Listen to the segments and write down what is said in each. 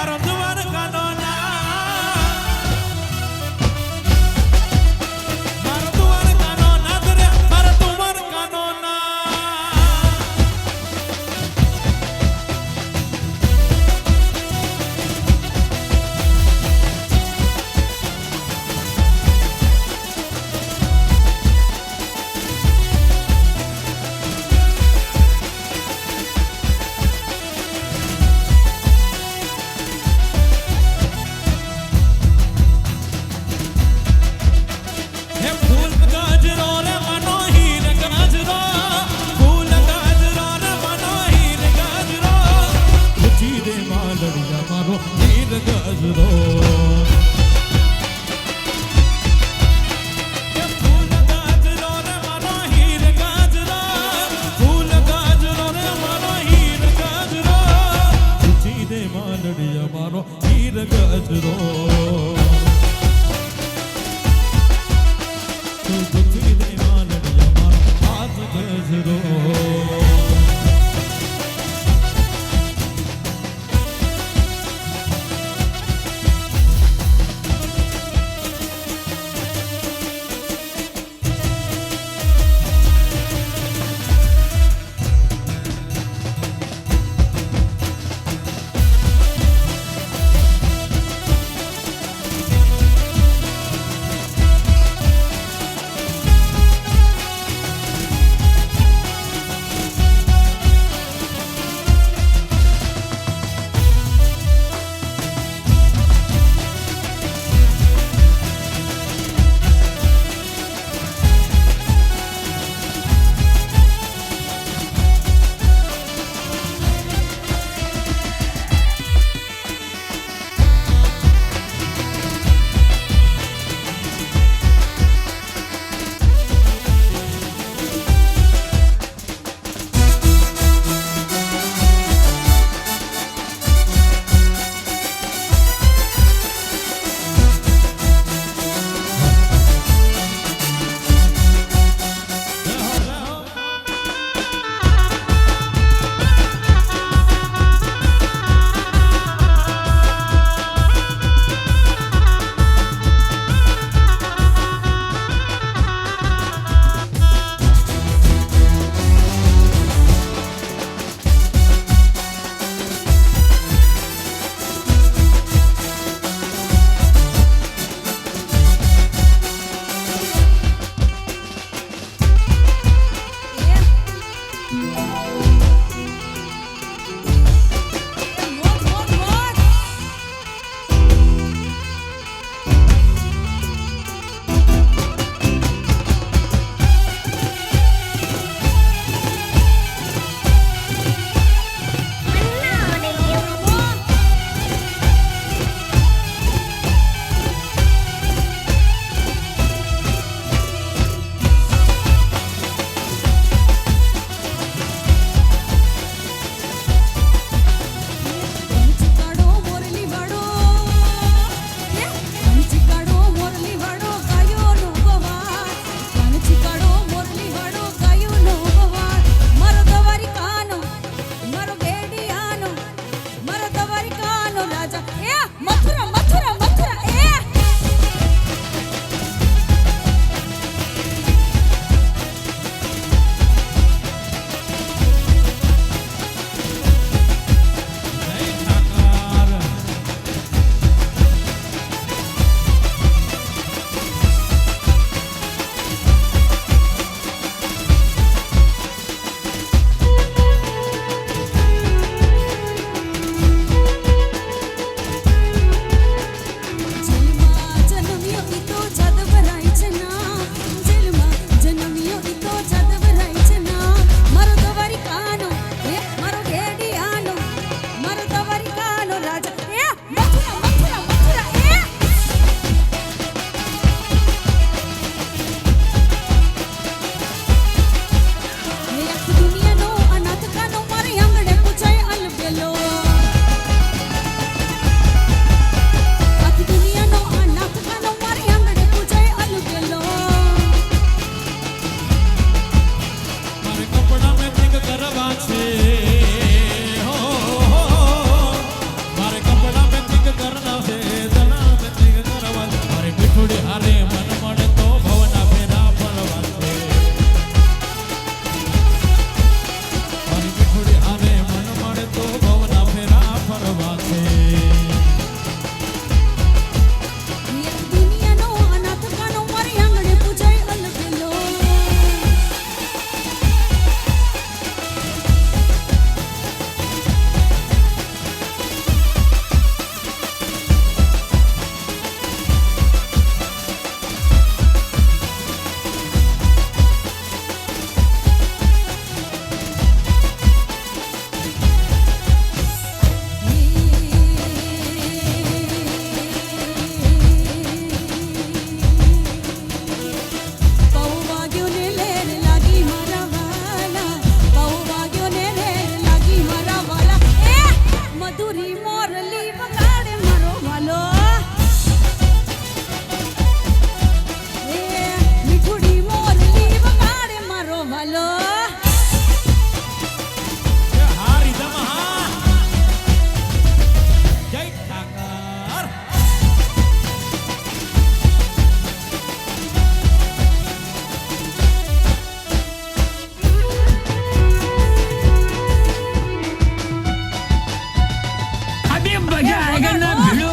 મારો દ્વારકાનો मजा आएगा ना भिड़ो।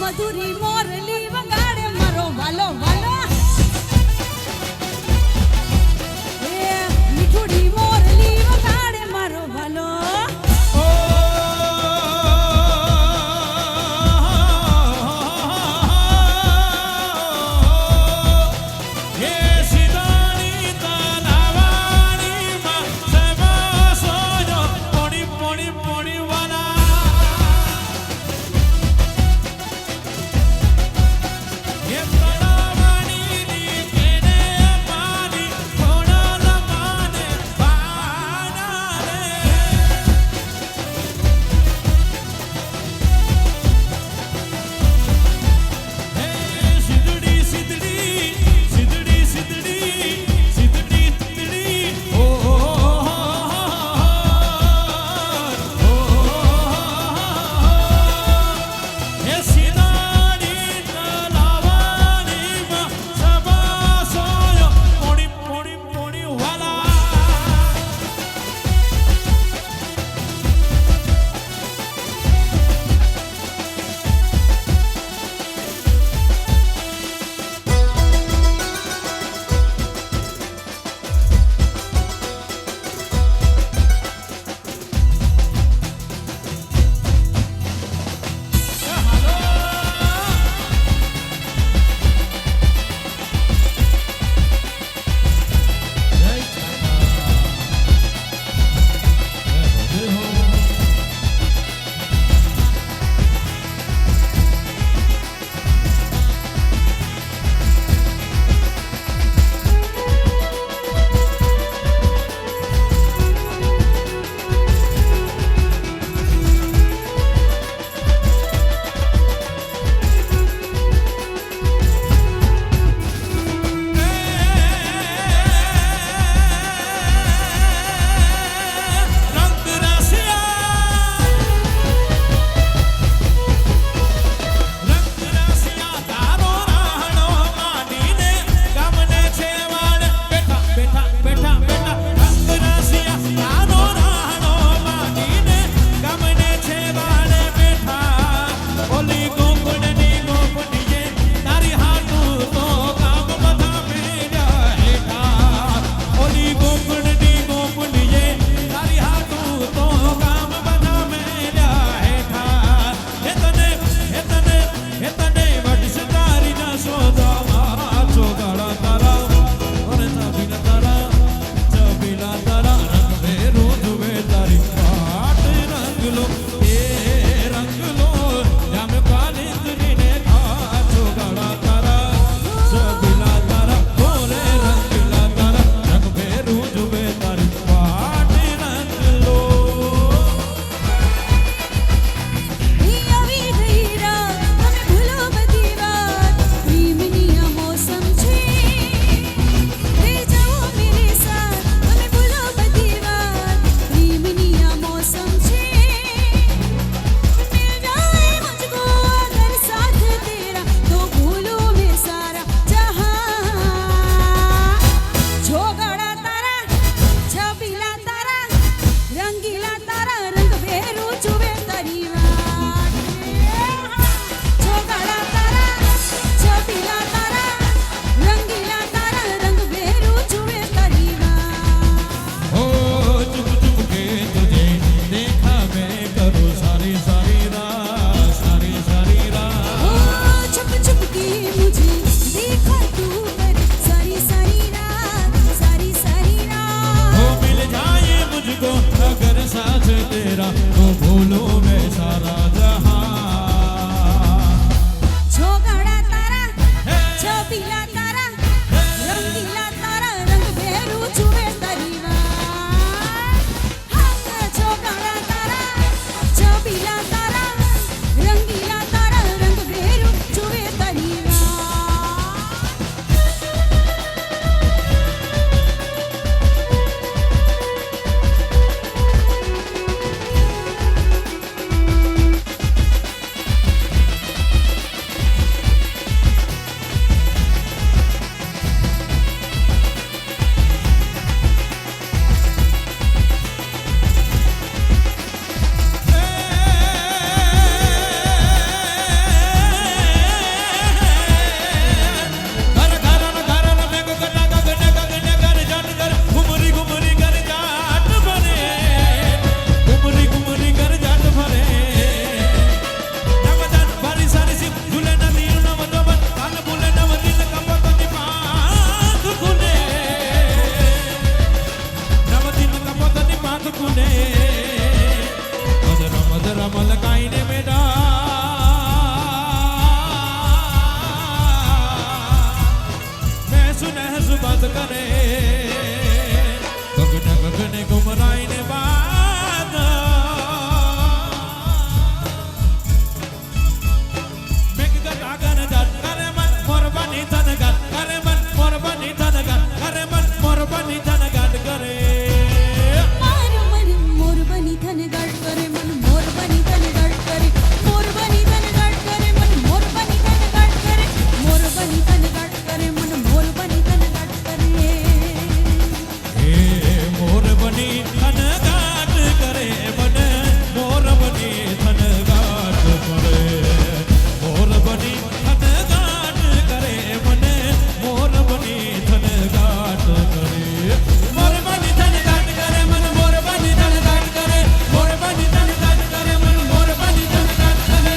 મધુરી મોરલી વગાડે મારો વાલો વાલો મીઠુડી મોરલી વગાડે મારો વાલો બાપુને મધર મધર મલકાઈને બેટા મેં સુને સુબત કરે ગગન ગગને ગુમરાઈને બાદ મેઘ ગગન જટ કરે મન મોરબાની ધન ગટ કરે મન મોરબાની ધન ગટ કરે મન મોરબાની ધન ગટ કરે મારું મન મોરબની ધન ગાડ કરે મન મોરબની ધન ગાડ કરે મોરબની ધન ગાડ કરે મન મોરબની ધન ગાડ કરે મોરબની ધન ગાડ કરે મન મોરબની ધન ગાડ કરે હે મોરબની ધન ગાટ કરે મન મોરબની ધન ગાટ કરે મોરબની ધન ગાટ કરે મન મોરબની ધન ગાટ કરે મોરબની ધન ગાટ કરે મન મોરબની ધન ગાટ કરે મોરબની ધન ગાટ કરે મન મોરબની ધન ગાટ કરે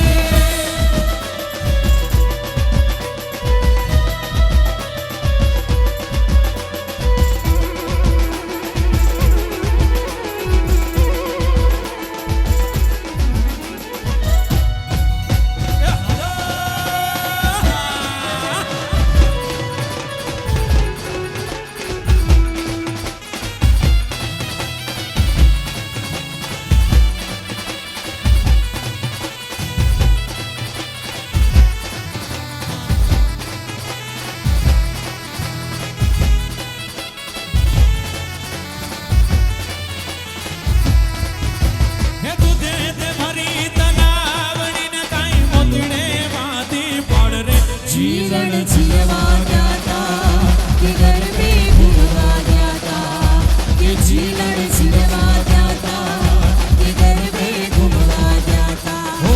હે તુજે તે ભરી તલાવડીને કાઈ મોતડે વાતી પડ રે જીવન જીવવા ગયા તા કે ગરબે ભૂલવા ગયા તા કે જીવન જીવવા ગયા તા કે ગરબે ભૂલવા ગયા તા હો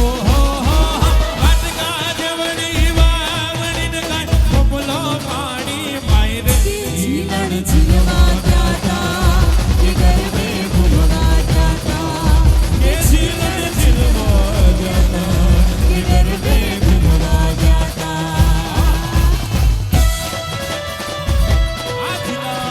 વાટકા જવડી વાવડીને કાઈ પોપલો પાડી માય રે જીવન જીવવા ગયા તા કે ગરબે ભૂલવા ગયા તા કે જીવન જીવવા ગયા તા કે ગરબે ભૂલવા ગયા તા આખીના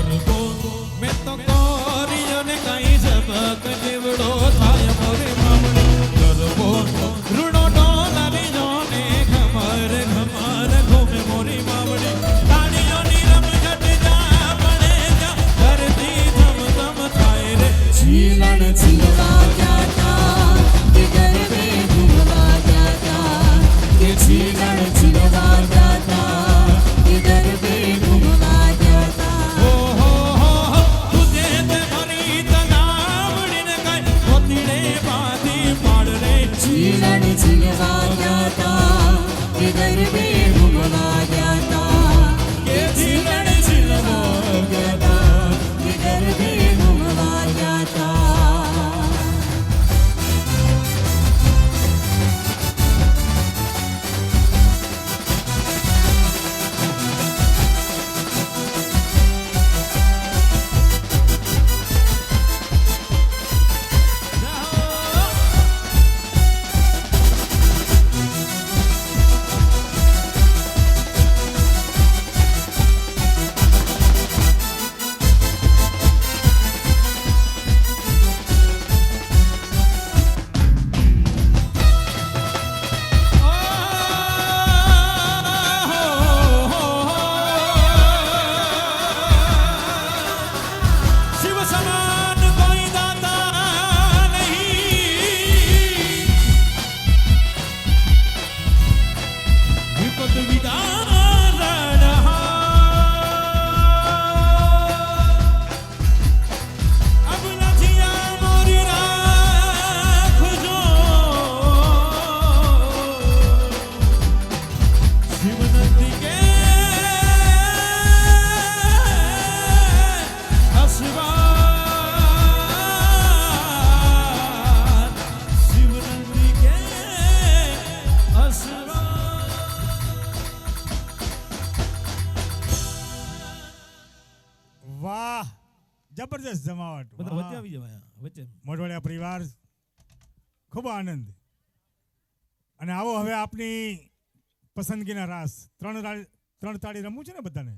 ગરબો મેં તો કોરિયો ને કાઈ ઝબક જેવડો થાય મોરે મામણી ગરબો રૂડો ડોલારી જોને ઘમર ઘમર ઘૂમે મોરી મામણી તાળીઓની રમઝટ જા પડે જા ધરતી ધમ ધમ થાય રે જીવન જીવવા ગયા તા કે ગરબે ભૂલવા ગયા તા કે જીવન જીવવા ગયા તા કે ગરબે ભૂલવા ગયા તા તુજે તે ભરી તલાવડીને કાઈ મોતીડે બાંધી પાડ રે જીવન જીવવા ગયા તા કે ગરબે ભૂલવા ગયા તા કે જીવન જીવવા ગયા તા કે ગરબે ભૂલવા ગયા તા શિવ સમાન કોઈ દાતા નહીં વિપત વિદારણ અબ નથી મોરી રાખજો શિવ નંદી કે આશીર્વાદ શિવ નંદી કે આશીર્વાદ વાહ જબરજસ્ત જમાવટ બધા વચ્ચે આવી જવાય વચ્ચે મોઢવાડિયા પરિવાર ખૂબ આનંદ અને આવો હવે આપની પસંદગીના રાસ ત્રણ તાળી રમવું છે ને બધાને.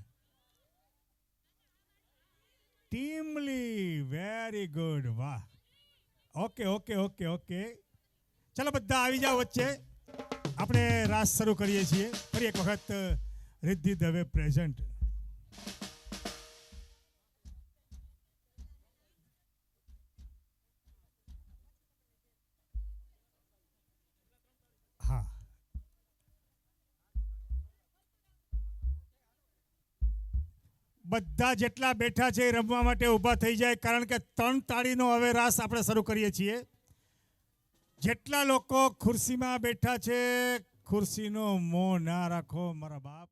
ટીમલી, વેરી ગુડ, વાહ. ઓકે ઓકે ઓકે ઓકે, ચાલો બધા આવી જાઓ વચ્ચે. આપણે રાસ શરૂ કરીએ છીએ. ફરી એક વખત રિદ્ધિ દવે પ્રેઝન્ટ. હા, બધા જેટલા બેઠા છે એ રમવા માટે ઊભા થઈ જાય, કારણ કે 3 તાળીનો હવે રાસ આપણે શરૂ કરીએ છીએ. જેટલા લોકો ખુરશીમાં બેઠા છે, ખુરશીનો મોહ ના રાખો મારા બાપ.